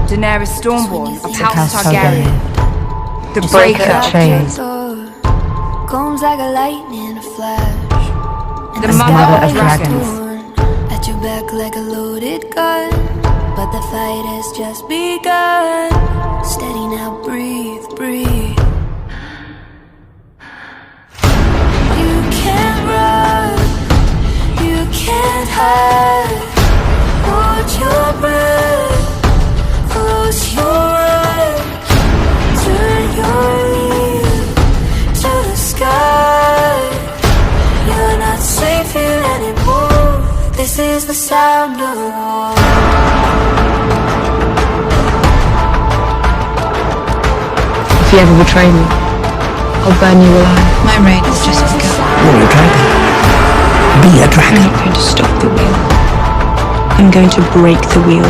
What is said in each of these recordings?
Daenerys Stormborn of House Targaryen. The breaker of chains. Comes like a lightning flash. The mother of dragons. At your back like a loaded gun. But the fight has just begun. Steady now, breathe, breathe. You can't run, you can't hide. Hold your breath, close your eyes. Turn your ear to the sky. You're not safe here anymore. This is the sound of war. If you ever betray me, I'll burn you alive. My reign is just begun. You're a dragon. Be a I'm dragon. not going to stop the wheel. I'm going to break the wheel.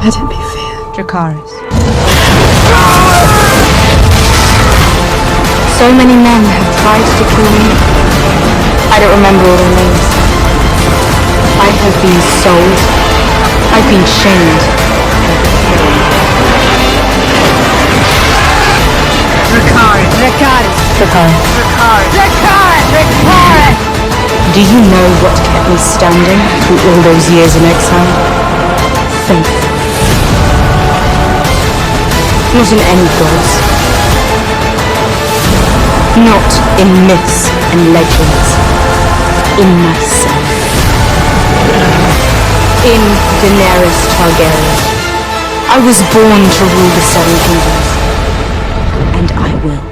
Let it be fear. Dracarys. So many men have tried to kill me. I don't remember all their names. I have been sold. I've been shamed. Do you know what kept me standing through all those years in exile? Faith. Not in any gods. Not in myths and legends. In myself. In Daenerys Targaryen. I was born to rule the Seven Kingdoms. And I will.